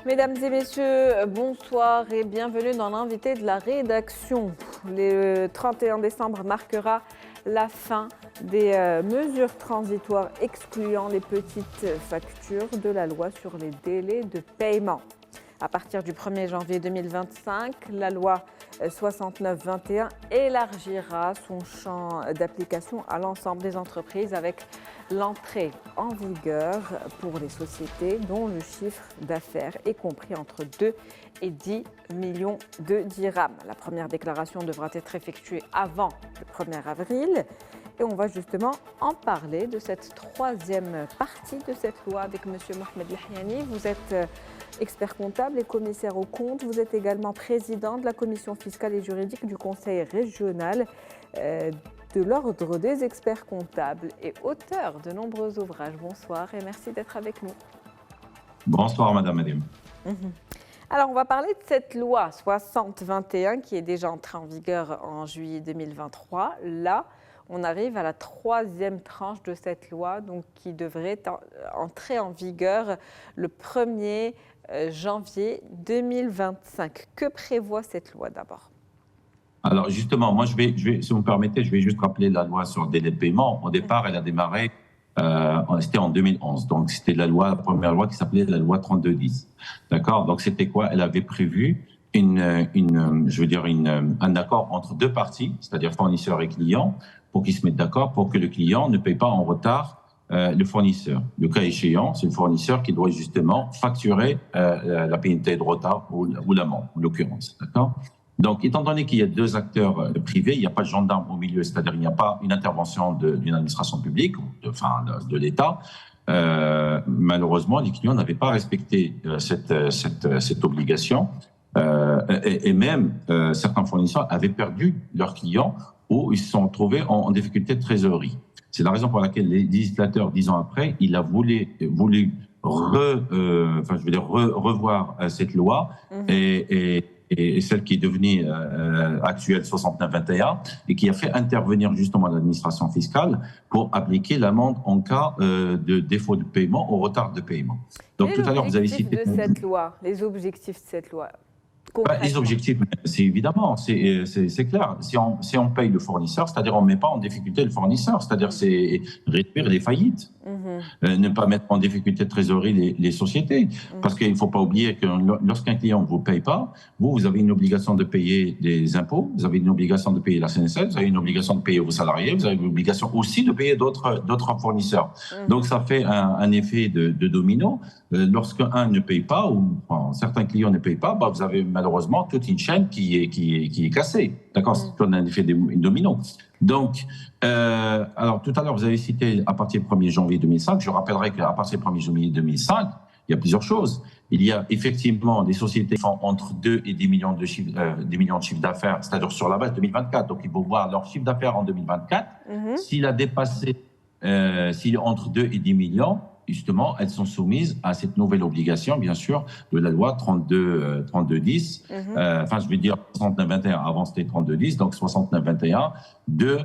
Mesdames et messieurs, bonsoir et bienvenue dans l'invité de la rédaction. Le 31 décembre marquera la fin des mesures transitoires excluant les petites factures de la loi sur les délais de paiement. À partir du 1er janvier 2025, la loi 69-21 élargira son champ d'application à l'ensemble des entreprises avec l'entrée en vigueur pour les sociétés dont le chiffre d'affaires est compris entre 2 et 10 millions de dirhams. La première déclaration devra être effectuée avant le 1er avril. Et on va justement en parler de cette troisième partie de cette loi avec M. Mohamed Lahyani. Vous êtes expert comptable et commissaire aux comptes. Vous êtes également président de la commission fiscale et juridique du Conseil régional de l'Ordre des experts comptables et auteur de nombreux ouvrages. Bonsoir et merci d'être avec nous. Bonsoir Madame Adim. Alors on va parler de cette loi 60-21 qui est déjà entrée en vigueur en juillet 2023. Là, on arrive à la troisième tranche de cette loi, donc qui devrait entrer en vigueur le 1er janvier 2025. Que prévoit cette loi d'abord ? Alors justement, moi je vais, si vous me permettez, je vais juste rappeler la loi sur le délai de paiement. Au départ, elle a démarré, c'était en 2011, donc c'était la première loi qui s'appelait la loi 3210. D'accord ? Donc c'était quoi ? Elle avait prévu un accord entre deux parties, c'est-à-dire fournisseur et client, pour qu'ils se mettent d'accord pour que le client ne paye pas en retard le fournisseur. Le cas échéant, c'est le fournisseur qui doit justement facturer la pénalité de retard ou l'amende, en l'occurrence. D'accord ? Donc, étant donné qu'il y a deux acteurs privés, il n'y a pas de gendarme au milieu, c'est-à-dire il n'y a pas une intervention d'une administration publique, de l'État, malheureusement, les clients n'avaient pas respecté cette obligation. Et même certains fournisseurs avaient perdu leurs clients ou ils se sont trouvés en difficulté de trésorerie. C'est la raison pour laquelle les législateurs, 10 ans après, il a voulu revoir cette loi et celle qui est devenue actuelle 69-21 et qui a fait intervenir justement l'administration fiscale pour appliquer l'amende en cas de défaut de paiement ou retard de paiement. Donc tout à l'heure vous avez cité cette loi, les objectifs de cette loi. Les objectifs, c'est évidemment, c'est clair. Si on paye le fournisseur, c'est-à-dire on ne met pas en difficulté le fournisseur, c'est-à-dire c'est réduire les faillites, ne pas mettre en difficulté de trésorerie les sociétés. Parce qu'il ne faut pas oublier que lorsqu'un client ne vous paye pas, vous avez une obligation de payer des impôts, vous avez une obligation de payer la CNSL, vous avez une obligation de payer vos salariés, vous avez une obligation aussi de payer d'autres fournisseurs. Donc ça fait un effet de domino. Lorsqu'un ne paye pas, ou certains clients ne payent pas, vous avez malheureusement toute une chaîne qui est cassée. D'accord ? C'est un effet domino. Donc, alors tout à l'heure, vous avez cité à partir du 1er janvier 2005. Je rappellerai qu'à partir du 1er janvier 2005, il y a plusieurs choses. Il y a effectivement des sociétés qui font entre 2 et 10 millions de chiffres d'affaires, c'est-à-dire sur la base 2024. Donc, il faut voir leur chiffre d'affaires en 2024. S'il a dépassé, s'il est entre 2 et 10 millions, justement, elles sont soumises à cette nouvelle obligation, bien sûr, de la loi 3210. Enfin, je veux dire 69-21. Avant, c'était 3210, donc 69-21 de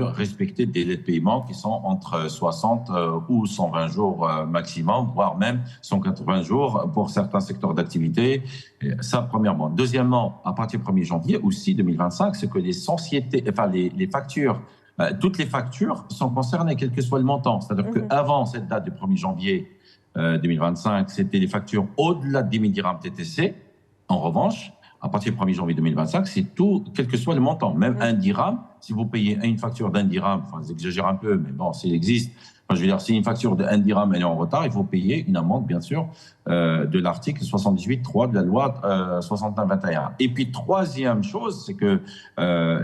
respecter des délais de paiement qui sont entre 60 ou 120 jours maximum, voire même 180 jours pour certains secteurs d'activité. Ça, premièrement. Deuxièmement, à partir du 1er janvier aussi 2025, c'est que les sociétés, enfin les factures, toutes les factures sont concernées, quel que soit le montant. C'est-à-dire qu'avant cette date du 1er janvier 2025, c'était les factures au-delà de 10 000 dirhams TTC. En revanche, à partir du 1er janvier 2025, c'est tout, quel que soit le montant. Même 1 dirham, si vous payez une facture d'1 dirham, enfin, j'exagère un peu, mais bon, s'il existe, enfin, je veux dire, si une facture de 1 dirham est en retard, il faut payer une amende, bien sûr, de l'article 78.3 de la loi 69-21. Et puis, troisième chose, c'est que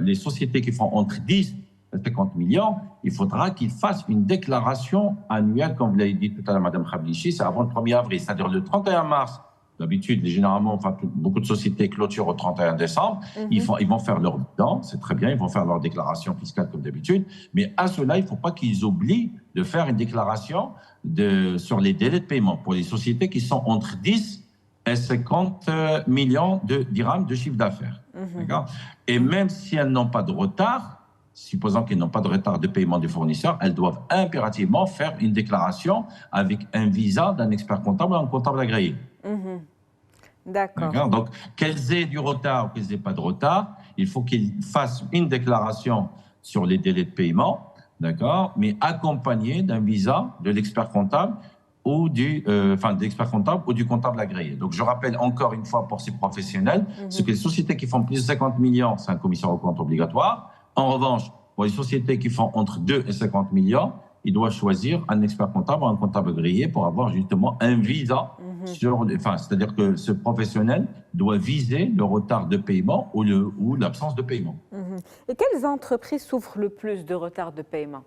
les sociétés qui font entre 10 et 50 millions, il faudra qu'ils fassent une déclaration annuelle, comme vous l'avez dit tout à l'heure, Madame Khablichi, c'est avant le 1er avril, c'est-à-dire le 31 mars. D'habitude, généralement, enfin, beaucoup de sociétés clôturent au 31 décembre. Ils vont faire leur bilan, c'est très bien, ils vont faire leur déclaration fiscale comme d'habitude. Mais à cela, il ne faut pas qu'ils oublient de faire une déclaration sur les délais de paiement pour les sociétés qui sont entre 10 et 50 millions de dirhams de chiffre d'affaires. Et même si elles n'ont pas de retard, supposant qu'elles n'ont pas de retard de paiement du fournisseur, elles doivent impérativement faire une déclaration avec un visa d'un expert comptable ou un comptable agréé. D'accord. Donc, qu'elles aient du retard ou qu'elles n'aient pas de retard, il faut qu'ils fassent une déclaration sur les délais de paiement, d'accord, mais accompagnée d'un visa de l'expert comptable ou de l'expert comptable ou du comptable agréé. Donc, je rappelle encore une fois pour ces professionnels, ce que les sociétés qui font plus de 50 millions, c'est un commissaire aux comptes obligatoire. En revanche, pour les sociétés qui font entre 2 et 50 millions, ils doivent choisir un expert comptable ou un comptable agréé pour avoir justement un visa. C'est-à-dire que ce professionnel doit viser le retard de paiement ou l'absence de paiement. Et quelles entreprises souffrent le plus de retard de paiement,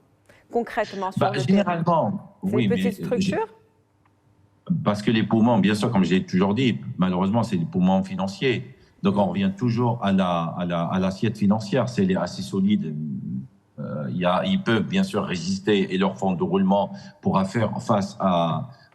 concrètement sur le terrain? Généralement, c'est oui, les petites structures? Parce que les paiements, bien sûr, comme j'ai toujours dit, malheureusement, c'est des paiements financiers. Donc, on revient toujours à l'assiette financière. Si elle est assez solide, ils peuvent bien sûr résister et leur fonds de roulement pourra faire face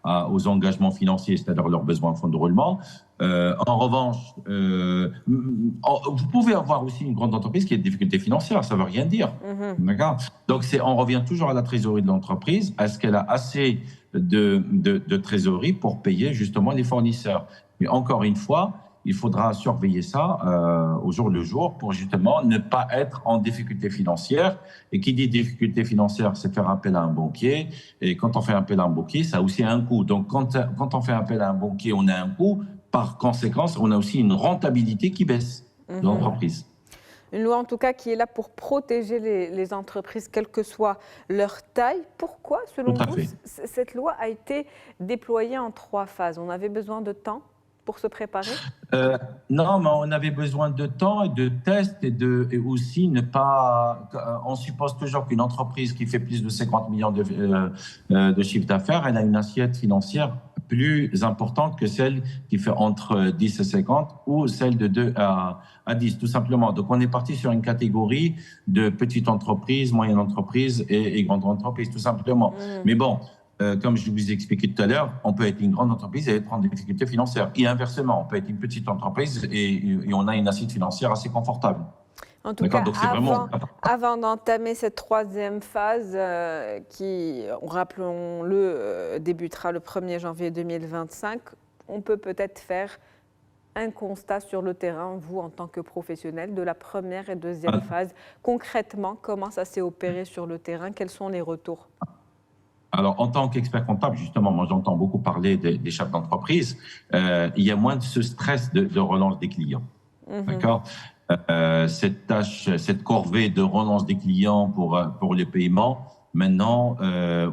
aux engagements financiers, c'est-à-dire leurs besoins en fonds de roulement. En revanche, vous pouvez avoir aussi une grande entreprise qui a des difficultés financières, ça ne veut rien dire. D'accord. Donc, on revient toujours à la trésorerie de l'entreprise. Est-ce qu'elle a assez de trésorerie pour payer justement les fournisseurs? Mais encore une fois, il faudra surveiller ça au jour le jour pour justement ne pas être en difficulté financière. Et qui dit difficulté financière, c'est faire appel à un banquier. Et quand on fait appel à un banquier, ça a aussi un coût. Donc, quand on fait appel à un banquier, on a un coût. Par conséquence, on a aussi une rentabilité qui baisse de l'entreprise. Une loi en tout cas qui est là pour protéger les entreprises, quelle que soit leur taille. Pourquoi, selon vous, cette loi a été déployée en 3 phases? On avait besoin de temps pour se préparer? Non, mais on avait besoin de temps et de tests et aussi ne pas... On suppose toujours qu'une entreprise qui fait plus de 50 millions de chiffre d'affaires, elle a une assiette financière plus importante que celle qui fait entre 10 et 50 ou celle de 2 à 10, tout simplement. Donc, on est parti sur une catégorie de petites entreprises, moyennes entreprises et grandes entreprises, tout simplement. Mais bon, comme je vous ai expliqué tout à l'heure, on peut être une grande entreprise et être en difficulté financière. Et inversement, on peut être une petite entreprise et on a une assiette financière assez confortable. En tout cas, avant d'entamer cette 3e phase qui, rappelons-le, débutera le 1er janvier 2025, on peut peut-être faire un constat sur le terrain, vous en tant que professionnel, de la 1re et 2e phase. Concrètement, comment ça s'est opéré sur le terrain? Quels sont les retours? Alors, en tant qu'expert comptable, justement, moi, j'entends beaucoup parler des chefs d'entreprise. Il y a moins de ce stress de relance des clients. D'accord. Cette corvée de relance des clients pour les paiements, maintenant,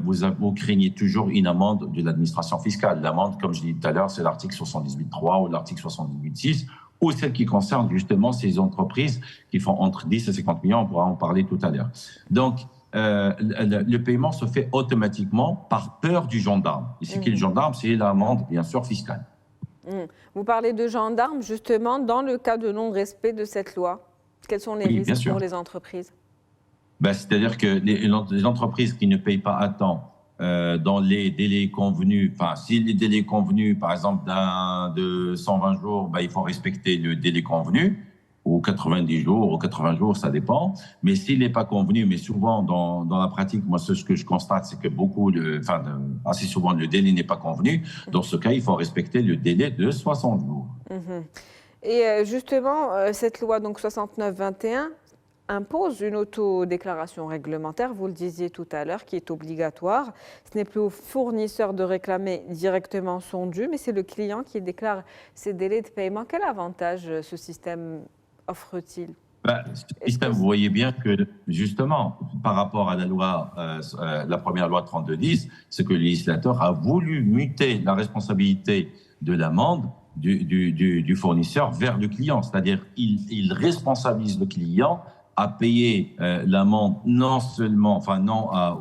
vous craignez toujours une amende de l'administration fiscale. L'amende, comme je l'ai dit tout à l'heure, c'est l'article 78.3 ou l'article 78.6, ou celle qui concerne justement ces entreprises qui font entre 10 et 50 millions. On pourra en parler tout à l'heure. Donc, le paiement se fait automatiquement par peur du gendarme. Et c'est qui le gendarme? C'est l'amende, bien sûr, fiscale. Vous parlez de gendarmes, justement, dans le cas de non-respect de cette loi. Quels sont les risques pour les entreprises? C'est-à-dire que les entreprises qui ne payent pas à temps dans les délais convenus, enfin, si les délais convenus, par exemple, de 120 jours, il faut respecter le délai convenu, ou 90 jours, ou 80 jours, ça dépend. Mais s'il n'est pas convenu, mais souvent dans la pratique, moi, ce que je constate, c'est que assez souvent, le délai n'est pas convenu. Dans ce cas, il faut respecter le délai de 60 jours. Et justement, cette loi, donc 69-21, impose une autodéclaration réglementaire, vous le disiez tout à l'heure, qui est obligatoire. Ce n'est plus au fournisseur de réclamer directement son dû, mais c'est le client qui déclare ses délais de paiement. Quel avantage ce système offre-t-il? Ce système, vous voyez bien que, justement, par rapport à la loi, la première loi 3210, c'est que le législateur a voulu muter la responsabilité de l'amende du fournisseur vers le client. C'est-à-dire, il responsabilise le client à payer l'amende non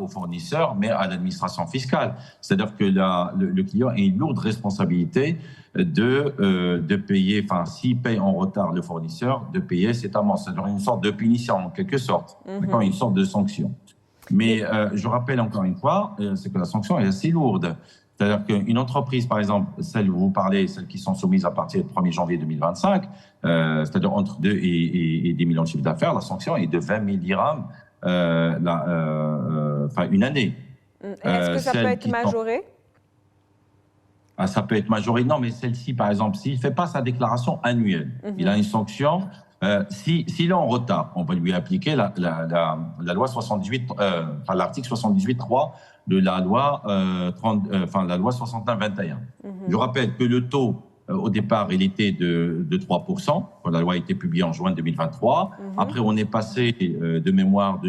au fournisseur, mais à l'administration fiscale. C'est-à-dire que le client a une lourde responsabilité de payer, s'il paye en retard le fournisseur, de payer cette amende. C'est-à-dire une sorte de punition, en quelque sorte, une sorte de sanction. Mais je rappelle encore une fois, c'est que la sanction est assez lourde. C'est-à-dire qu'une entreprise, par exemple, celle où vous parlez, celles qui sont soumises à partir du 1er janvier 2025, c'est-à-dire entre 2 et 10 millions de chiffre d'affaires, la sanction est de 20 000 dirhams une année. Est-ce que ça peut être majoré? Ça peut être majoré. Non, mais celle-ci, par exemple, s'il ne fait pas sa déclaration annuelle, il a une sanction. S'il est en retard, on va lui appliquer la loi 78, l'article 78.3 de la loi, la loi 61-21. Je rappelle que le taux, au départ, il était de 3%, quand la loi a été publiée en juin 2023. Après, on est passé de mémoire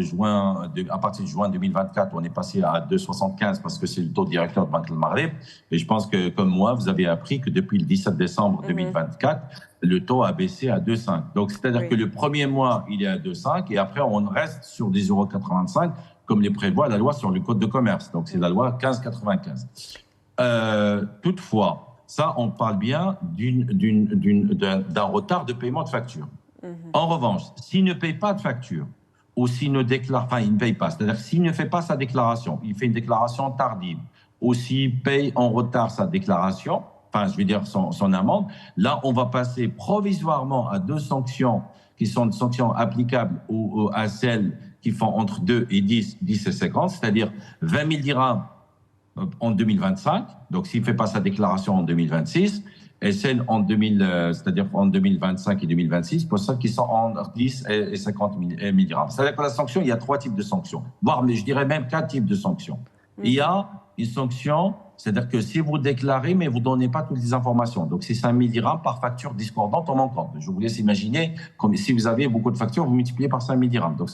à partir de juin 2024, on est passé à 2,75 parce que c'est le taux directeur de Banque del Maghreb. Et je pense que, comme moi, vous avez appris que depuis le 17 décembre 2024, le taux a baissé à 2,5. Donc, c'est-à-dire que le premier mois, il est à 2,5 et après, on reste sur des 0,85 comme les prévoit la loi sur le code de commerce. Donc, c'est la loi 1595. Toutefois, ça, on parle bien d'un retard de paiement de facture. En revanche, s'il ne paye pas de facture ou s'il ne déclare, il ne paye pas, c'est-à-dire s'il ne fait pas sa déclaration, il fait une déclaration tardive ou s'il paye en retard sa déclaration, son amende, là, on va passer provisoirement à 2 sanctions qui sont des sanctions applicables à celles qui font entre 2 et 10 et 50, c'est-à-dire 20 000 dirhams en 2025, donc s'il ne fait pas sa déclaration en 2026, et celles c'est-à-dire en 2025 et 2026, pour celles qui sont entre 10 et 50 000 dirhams. C'est-à-dire que la sanction, il y a 3 types de sanctions, mais je dirais même 4 types de sanctions. Il y a une sanction, c'est-à-dire que si vous déclarez, mais vous ne donnez pas toutes les informations. Donc, c'est 5 000 dirhams par facture discordante ou manquante. Je vous laisse imaginer, comme si vous avez beaucoup de factures, vous multipliez par 5 000 dirhams. Donc,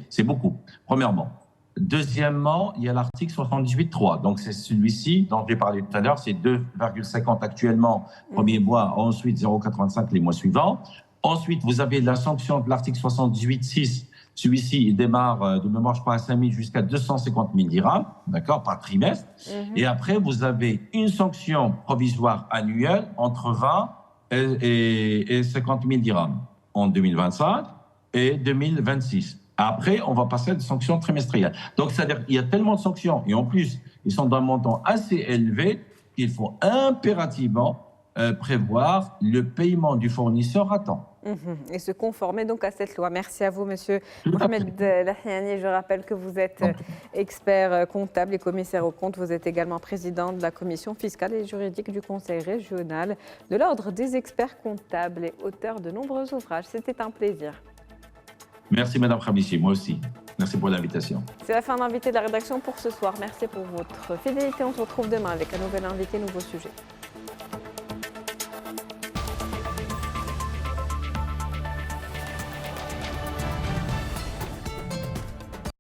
c'est beaucoup, premièrement. Deuxièmement, il y a l'article 78.3. Donc, c'est celui-ci dont j'ai parlé tout à l'heure. C'est 2,50 actuellement, premier mois, ensuite 0,85 les mois suivants. Ensuite, vous avez la sanction de l'article 78.6. Celui-ci, il démarre de mémoire, je crois, à 5 000 jusqu'à 250 000 dirhams, d'accord, par trimestre. Et après, vous avez une sanction provisoire annuelle entre 20 et 50 000 dirhams en 2025 et 2026. Après, on va passer à des sanctions trimestrielles. Donc, c'est-à-dire qu'il y a tellement de sanctions, et en plus, ils sont d'un montant assez élevé, qu'il faut impérativement prévoir le paiement du fournisseur à temps. Et se conformer donc à cette loi. Merci à vous, Monsieur Mohamed Lahiani. Je rappelle que vous êtes expert comptable et commissaire aux comptes. Vous êtes également président de la commission fiscale et juridique du Conseil régional de l'Ordre des experts comptables et auteur de nombreux ouvrages. C'était un plaisir. Merci, Madame Khamissi. Moi aussi. Merci pour l'invitation. C'est la fin d'invité de la rédaction pour ce soir. Merci pour votre fidélité. On se retrouve demain avec un nouvel invité, nouveau sujet.